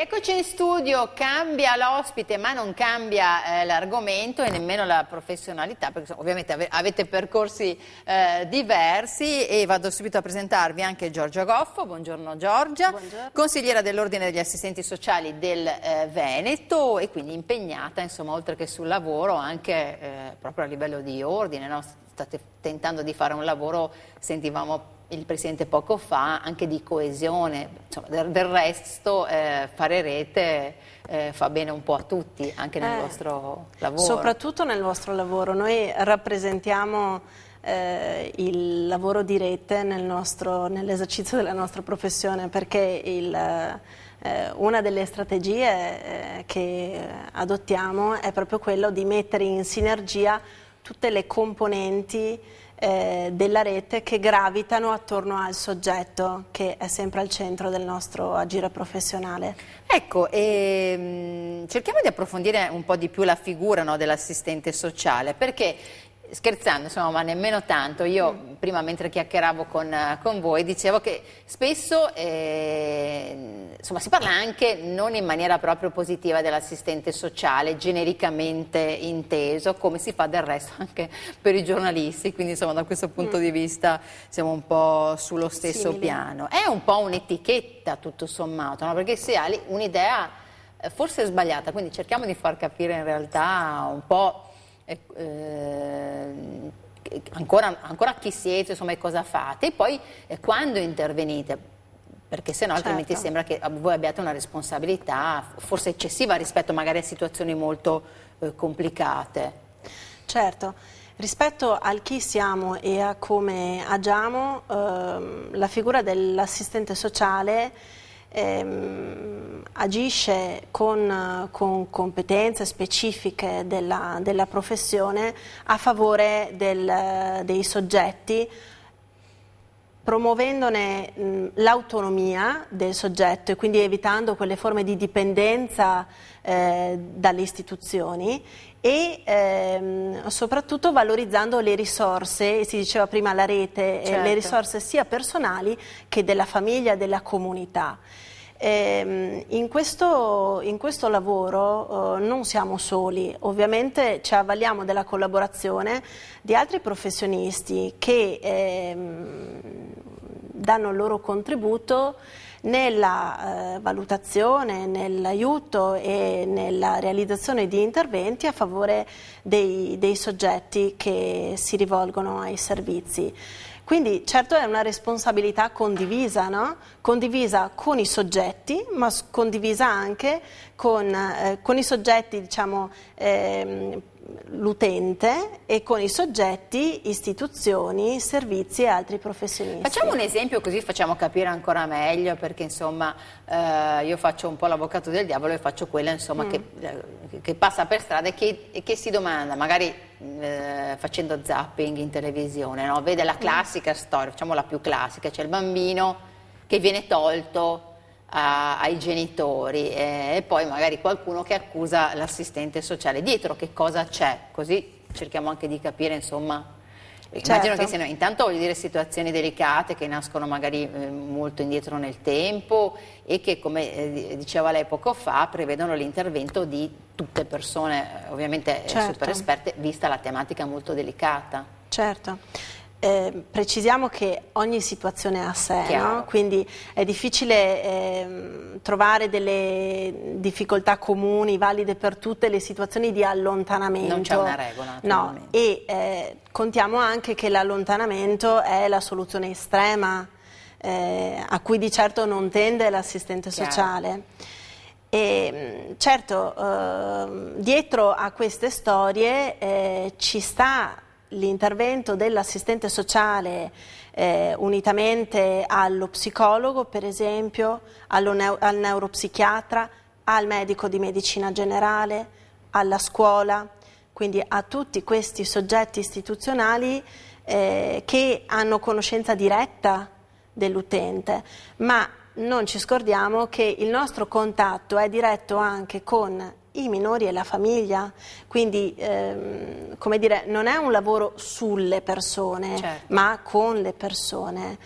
Eccoci in studio, cambia l'ospite ma non cambia l'argomento e nemmeno la professionalità, perché ovviamente avete percorsi diversi, e vado subito a presentarvi anche Giorgia Goffo. Buongiorno Giorgia. Buongiorno. Consigliera dell'Ordine degli Assistenti Sociali del Veneto, e quindi impegnata, insomma, oltre che sul lavoro, anche proprio a livello di ordine, no? State tentando di fare un lavoro, sentivamo il Presidente poco fa, anche di coesione. Insomma, del resto fare rete fa bene un po' a tutti, anche nel vostro lavoro. Soprattutto nel vostro lavoro. Noi rappresentiamo il lavoro di rete nell'esercizio della nostra professione, perché una delle strategie che adottiamo è proprio quello di mettere in sinergia tutte le componenti della rete che gravitano attorno al soggetto, che è sempre al centro del nostro agire professionale. Ecco, cerchiamo di approfondire un po' di più la figura, no, dell'assistente sociale, perché, scherzando, insomma, ma nemmeno tanto, io prima, mentre chiacchieravo con voi, dicevo che spesso insomma, si parla anche non in maniera proprio positiva dell'assistente sociale, genericamente inteso, come si fa del resto anche per i giornalisti, quindi insomma da questo punto di vista siamo un po' sullo stesso piano. È un po' un'etichetta tutto sommato, no? Perché si ha un'idea forse sbagliata, quindi cerchiamo di far capire in realtà un po' ancora chi siete, insomma, e cosa fate, e poi quando intervenite, perché sennò altrimenti sembra che voi abbiate una responsabilità forse eccessiva rispetto magari a situazioni molto complicate. Certo, rispetto al chi siamo e a come agiamo, la figura dell'assistente sociale agisce con competenze specifiche della professione a favore dei soggetti, promuovendone l'autonomia del soggetto e quindi evitando quelle forme di dipendenza dalle istituzioni, e soprattutto valorizzando le risorse, si diceva prima la rete, le risorse sia personali che della famiglia e della comunità. In questo lavoro non siamo soli, ovviamente ci avvaliamo della collaborazione di altri professionisti che danno il loro contributo nella valutazione, nell'aiuto e nella realizzazione di interventi a favore dei soggetti che si rivolgono ai servizi. Quindi certo è una responsabilità condivisa, no? Condivisa con i soggetti, ma condivisa anche con i soggetti, diciamo, l'utente, e con i soggetti, istituzioni, servizi e altri professionisti. Facciamo un esempio così facciamo capire ancora meglio, perché insomma io faccio un po' l'avvocato del diavolo e faccio quella, insomma, che passa per strada e che si domanda, magari facendo zapping in televisione, no? Vede la classica storia, facciamo la più classica, c'è il bambino che viene tolto ai genitori e poi magari qualcuno che accusa l'assistente sociale. Dietro che cosa c'è? Così cerchiamo anche di capire, insomma. Immagino che siano intanto, voglio dire, situazioni delicate che nascono magari molto indietro nel tempo e che, come diceva lei poco fa, prevedono l'intervento di tutte persone ovviamente super esperte, vista la tematica molto delicata. Certo. Precisiamo che ogni situazione è a sé, no? Quindi è difficile trovare delle difficoltà comuni, valide per tutte le situazioni di allontanamento. Non c'è una regola, no, e contiamo anche che l'allontanamento è la soluzione estrema a cui di certo non tende l'assistente sociale. E certo, dietro a queste storie ci sta l'intervento dell'assistente sociale unitamente allo psicologo, per esempio, al neuropsichiatra, al medico di medicina generale, alla scuola, quindi a tutti questi soggetti istituzionali che hanno conoscenza diretta dell'utente, ma non ci scordiamo che il nostro contatto è diretto anche con i minori e la famiglia, quindi come dire, non è un lavoro sulle persone, ma con le persone.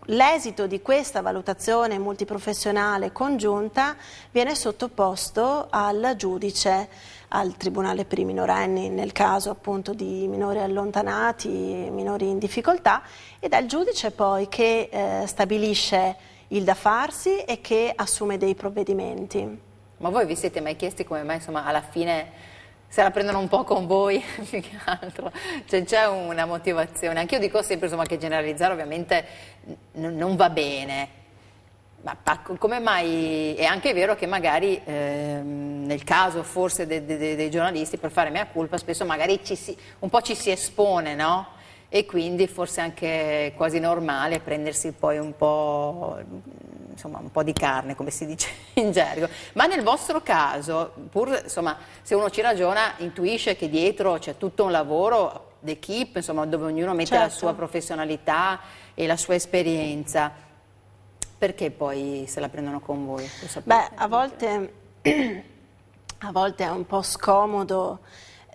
L'esito di questa valutazione multiprofessionale congiunta viene sottoposto al giudice, al Tribunale per i minorenni, nel caso appunto di minori allontanati, minori in difficoltà, ed è il giudice poi che stabilisce il da farsi e che assume dei provvedimenti. Ma voi vi siete mai chiesti come mai, insomma, alla fine se la prendono un po' con voi, più che altro? Cioè, c'è una motivazione. Anch'io dico sempre, insomma, che generalizzare ovviamente non va bene, ma come mai? È anche vero che magari nel caso forse dei giornalisti, per fare mea culpa, spesso magari un po' ci si espone, no? E quindi forse anche quasi normale prendersi poi un po', insomma, un po' di carne, come si dice in gergo. Ma nel vostro caso, pur, insomma, se uno ci ragiona, intuisce che dietro c'è tutto un lavoro d'equipe, insomma, dove ognuno mette la sua professionalità e la sua esperienza. Perché poi se la prendono con voi? Beh, a volte è un po' scomodo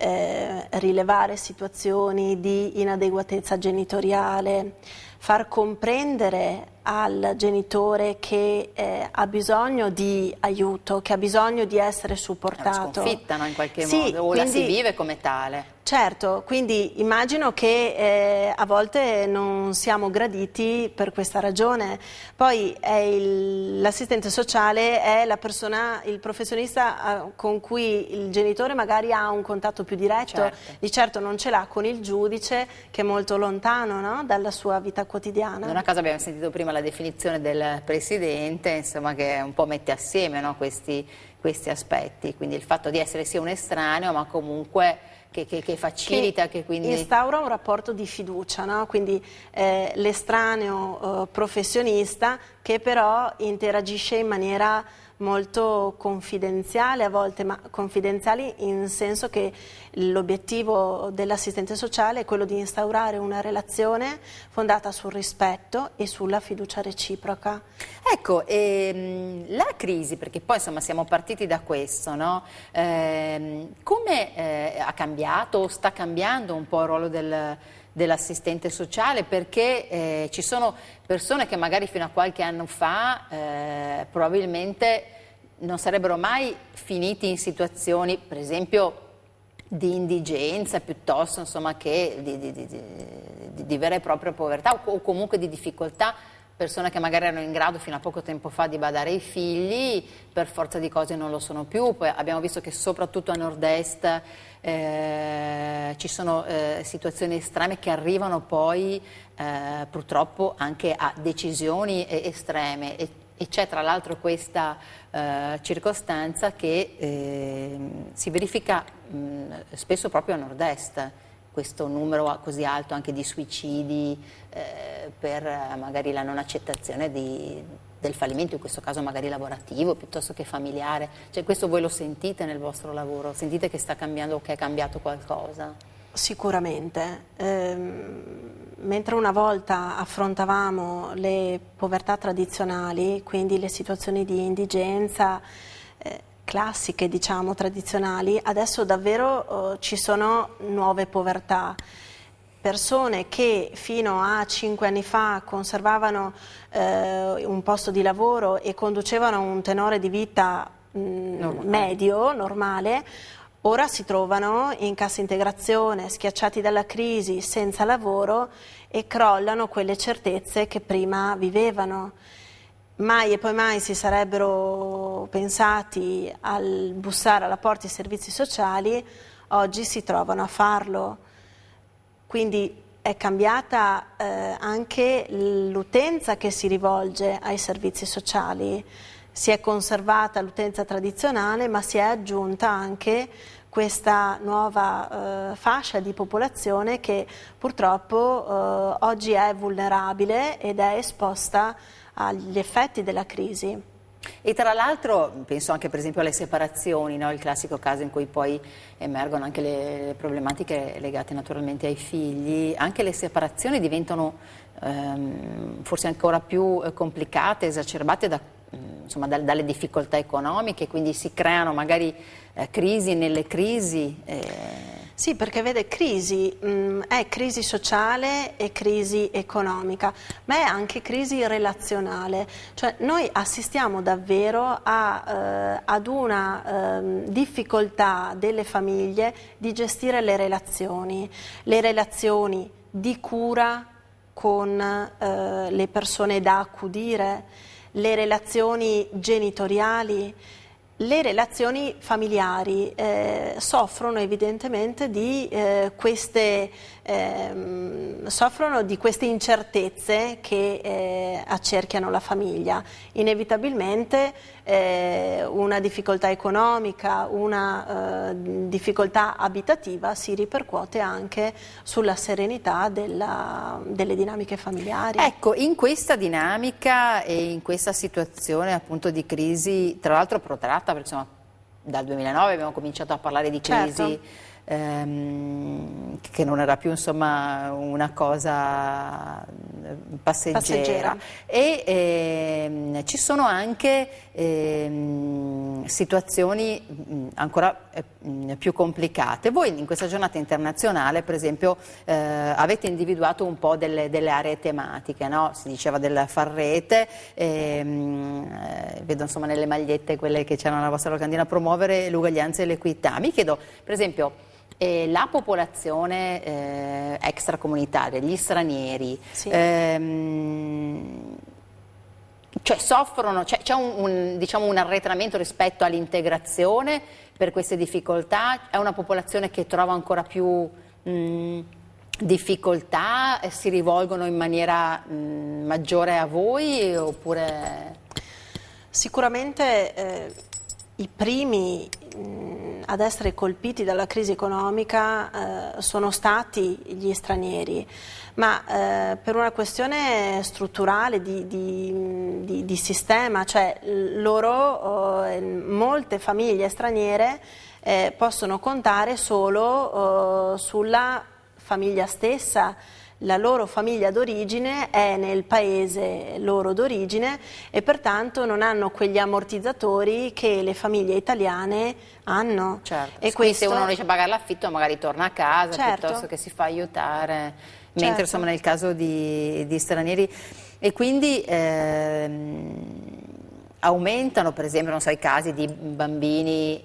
rilevare situazioni di inadeguatezza genitoriale, far comprendere al genitore che ha bisogno di aiuto, che ha bisogno di essere supportato. È una sconfitta, no, in qualche modo, o la si vive come tale. Certo, quindi immagino che a volte non siamo graditi per questa ragione. Poi l'assistente sociale è la persona, il professionista con cui il genitore magari ha un contatto più diretto, certo. Di certo non ce l'ha con il giudice che è molto lontano, no, dalla sua vita quotidiana. Non a caso abbiamo sentito prima la definizione del presidente, insomma, che un po' mette assieme, no, questi aspetti, quindi il fatto di essere sia un estraneo ma comunque che facilita, che quindi instaura un rapporto di fiducia, no? Quindi l'estraneo professionista che però interagisce in maniera molto confidenziale a volte, ma confidenziali in senso che l'obiettivo dell'assistente sociale è quello di instaurare una relazione fondata sul rispetto e sulla fiducia reciproca. Ecco, la crisi, perché poi insomma siamo partiti da questo, no? Come ha cambiato o sta cambiando un po' il ruolo dell'assistente sociale, perché ci sono persone che magari fino a qualche anno fa probabilmente non sarebbero mai finiti in situazioni, per esempio, di indigenza piuttosto, insomma, che di vera e propria povertà o comunque di difficoltà. Persone che magari erano in grado fino a poco tempo fa di badare ai figli, per forza di cose non lo sono più. Poi abbiamo visto che soprattutto a nord-est ci sono situazioni estreme che arrivano poi purtroppo anche a decisioni estreme e c'è tra l'altro questa circostanza che si verifica spesso proprio a nord-est. Questo numero così alto anche di suicidi per magari la non accettazione del fallimento, in questo caso magari lavorativo piuttosto che familiare. Cioè, questo voi lo sentite nel vostro lavoro? Sentite che sta cambiando o che è cambiato qualcosa? Sicuramente. Mentre una volta affrontavamo le povertà tradizionali, quindi le situazioni di indigenza, classiche, diciamo, tradizionali, adesso davvero ci sono nuove povertà. Persone che fino a 5 anni fa conservavano un posto di lavoro e conducevano un tenore di vita medio, normale, ora si trovano in cassa integrazione, schiacciati dalla crisi, senza lavoro e crollano quelle certezze che prima vivevano. Mai e poi mai si sarebbero pensati al bussare alla porta dei servizi sociali, oggi si trovano a farlo. Quindi è cambiata anche l'utenza che si rivolge ai servizi sociali. Si è conservata l'utenza tradizionale, ma si è aggiunta anche questa nuova fascia di popolazione che purtroppo oggi è vulnerabile ed è esposta agli effetti della crisi. E tra l'altro penso anche per esempio alle separazioni, no? Il classico caso in cui poi emergono anche le problematiche legate naturalmente ai figli. Anche le separazioni diventano forse ancora più complicate, esacerbate dalle difficoltà economiche, quindi si creano magari crisi nelle crisi. Sì, perché vede, crisi è crisi sociale e crisi economica, ma è anche crisi relazionale, cioè noi assistiamo davvero ad una difficoltà delle famiglie di gestire le relazioni di cura con le persone da accudire, le relazioni genitoriali. Le relazioni familiari soffrono evidentemente soffrono di queste incertezze che accerchiano la famiglia. Inevitabilmente una difficoltà economica, una difficoltà abitativa si ripercuote anche sulla serenità delle dinamiche familiari. Ecco, in questa dinamica e in questa situazione appunto di crisi, tra l'altro protratta, perché insomma dal 2009 abbiamo cominciato a parlare di crisi, Certo. Che non era più insomma una cosa passeggera. E ci sono anche situazioni ancora più complicate. Voi in questa giornata internazionale, per esempio, avete individuato un po' delle aree tematiche, no? Si diceva del far rete, vedo insomma nelle magliette quelle che c'erano nella vostra locandina, promuovere l'uguaglianza e l'equità. Mi chiedo, per esempio, la popolazione extracomunitaria, gli stranieri, Sì. cioè soffrono, c'è diciamo un arretramento rispetto all'integrazione per queste difficoltà? È una popolazione che trova ancora più difficoltà? Si rivolgono in maniera maggiore a voi oppure? Sicuramente i primi ad essere colpiti dalla crisi economica sono stati gli stranieri, ma per una questione strutturale di sistema, cioè molte famiglie straniere possono contare solo sulla famiglia stessa. La loro famiglia d'origine è nel paese loro d'origine e pertanto non hanno quegli ammortizzatori che le famiglie italiane hanno. Certo, E quindi se uno non riesce a pagare l'affitto magari torna a casa, Certo. piuttosto che si fa aiutare, mentre Certo. insomma nel caso di stranieri. E quindi aumentano per esempio, non so, i casi di bambini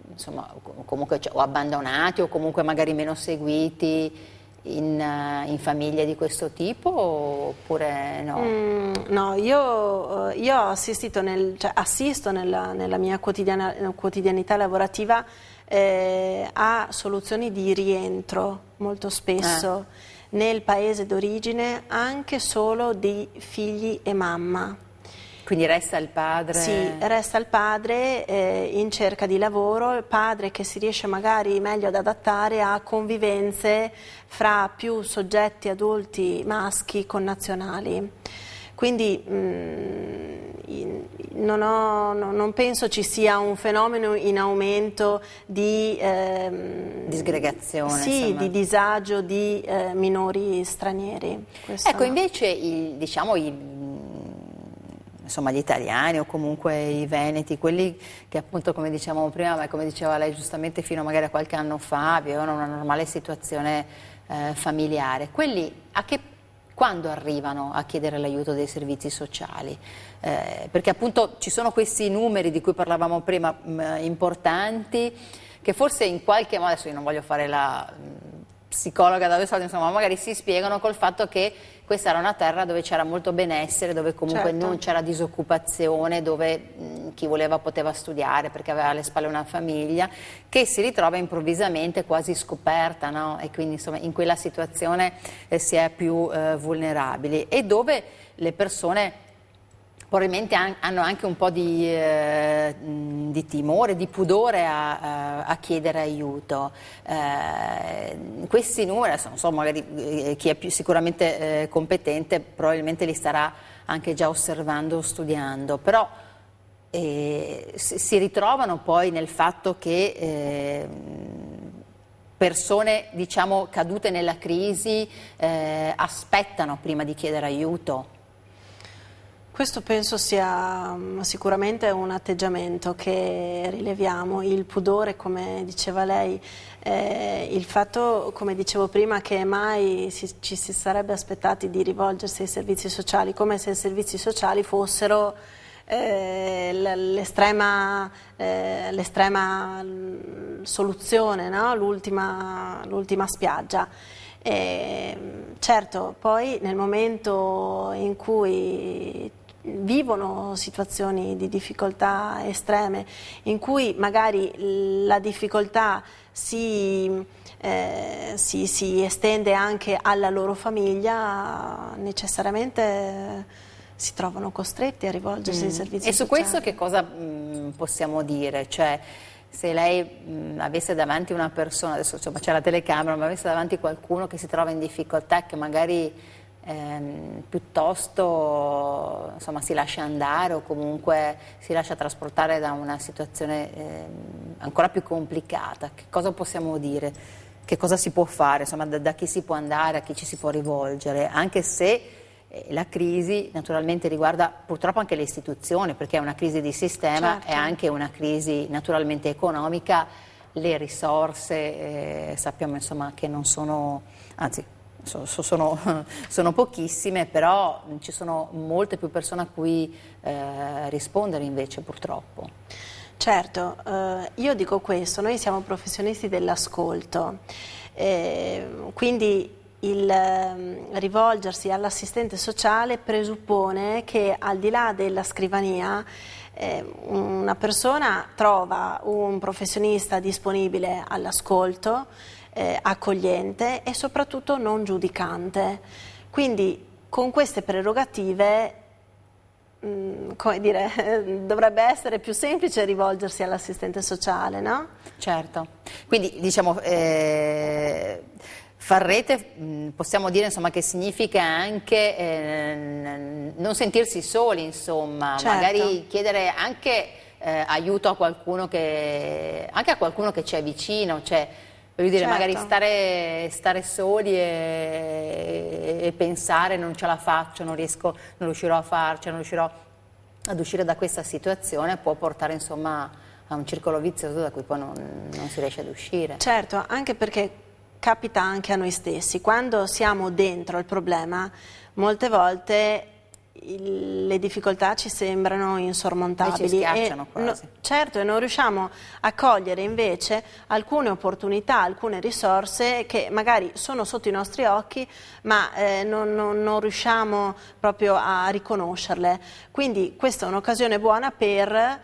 insomma, comunque o abbandonati o comunque magari meno seguiti in famiglie di questo tipo oppure no? No, io ho assistito assisto nella mia quotidianità lavorativa a soluzioni di rientro molto spesso nel paese d'origine, anche solo di figli e mamma. Quindi resta il padre? Sì, resta il padre in cerca di lavoro, il padre che si riesce magari meglio ad adattare a convivenze fra più soggetti adulti maschi connazionali. Quindi non penso ci sia un fenomeno in aumento di disgregazione, sì, insomma. di disagio di minori stranieri. Questo Ecco, no. invece insomma, gli italiani o comunque i veneti, quelli che appunto, come dicevamo prima, ma come diceva lei giustamente, fino magari a qualche anno fa avevano una normale situazione familiare, quelli quando arrivano a chiedere l'aiuto dei servizi sociali? Perché appunto ci sono questi numeri di cui parlavamo prima importanti, che forse in qualche modo, adesso io non voglio fare la psicologa da due soldi, insomma, magari si spiegano col fatto che questa era una terra dove c'era molto benessere, dove comunque Certo. non c'era disoccupazione, dove chi voleva poteva studiare perché aveva alle spalle una famiglia, che si ritrova improvvisamente quasi scoperta, no? E quindi insomma in quella situazione si è più vulnerabili e dove le persone probabilmente hanno anche un po' di timore, di pudore a chiedere aiuto. Questi numeri, non so, magari chi è più sicuramente competente probabilmente li starà anche già osservando o studiando, però si ritrovano poi nel fatto che persone, diciamo, cadute nella crisi aspettano prima di chiedere aiuto. Questo penso sia sicuramente un atteggiamento che rileviamo, il pudore, come diceva lei, il fatto, come dicevo prima, che mai ci si sarebbe aspettati di rivolgersi ai servizi sociali, come se i servizi sociali fossero l'estrema soluzione, no? L'ultima spiaggia. Certo, poi nel momento in cui vivono situazioni di difficoltà estreme, in cui magari la difficoltà si estende anche alla loro famiglia, necessariamente si trovano costretti a rivolgersi ai servizi sociali. E su questo che cosa possiamo dire? Cioè, se lei avesse davanti una persona, adesso c'è la telecamera, ma avesse davanti qualcuno che si trova in difficoltà, che magari piuttosto insomma, si lascia andare o comunque si lascia trasportare da una situazione ancora più complicata, che cosa possiamo dire? Che cosa si può fare? Insomma, da chi si può andare, a chi ci si può rivolgere? Anche se la crisi naturalmente riguarda purtroppo anche le istituzioni, perché è una crisi di sistema, certo. È anche una crisi naturalmente economica, le risorse sappiamo insomma che non sono, anzi sono pochissime, però ci sono molte più persone a cui rispondere invece purtroppo. Certo, io dico questo, noi siamo professionisti dell'ascolto, quindi il rivolgersi all'assistente sociale presuppone che al di là della scrivania una persona trova un professionista disponibile all'ascolto, accogliente e soprattutto non giudicante. Quindi con queste prerogative come dire, dovrebbe essere più semplice rivolgersi all'assistente sociale, no? Certo, quindi diciamo far rete possiamo dire insomma che significa anche non sentirsi soli, insomma, certo. Magari chiedere anche aiuto a qualcuno che ci è vicino, cioè voglio dire, certo. magari stare soli e pensare non ce la faccio, non riuscirò a farcela, non riuscirò ad uscire da questa situazione, può portare insomma a un circolo vizioso da cui poi non si riesce ad uscire. Certo, anche perché capita anche a noi stessi, quando siamo dentro il problema, molte volte le difficoltà ci sembrano insormontabili. Ci schiacciano quasi. Certo, e non riusciamo a cogliere invece alcune opportunità, alcune risorse che magari sono sotto i nostri occhi, ma non riusciamo proprio a riconoscerle. Quindi questa è un'occasione buona per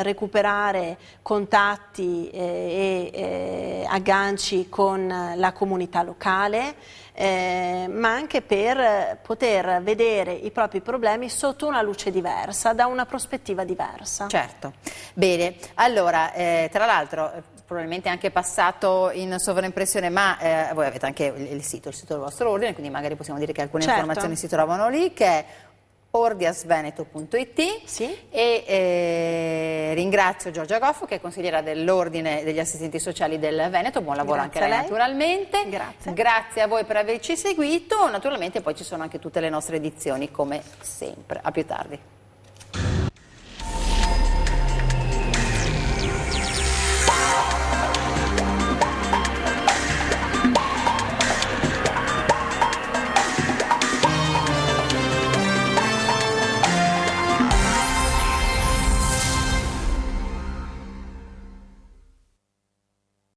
recuperare contatti e agganci con la comunità locale, ma anche per poter vedere i propri problemi sotto una luce diversa, da una prospettiva diversa. Certo, bene, allora tra l'altro probabilmente anche passato in sovraimpressione, ma voi avete anche il sito del vostro ordine, quindi magari possiamo dire che alcune certo. informazioni si trovano lì, che è ordiasveneto.it, sì. E ringrazio Giorgia Goffo che è consigliera dell'Ordine degli Assistenti Sociali del Veneto, buon lavoro Grazie anche a lei lei. naturalmente. Grazie. Grazie a voi per averci seguito, naturalmente poi ci sono anche tutte le nostre edizioni come sempre, a più tardi.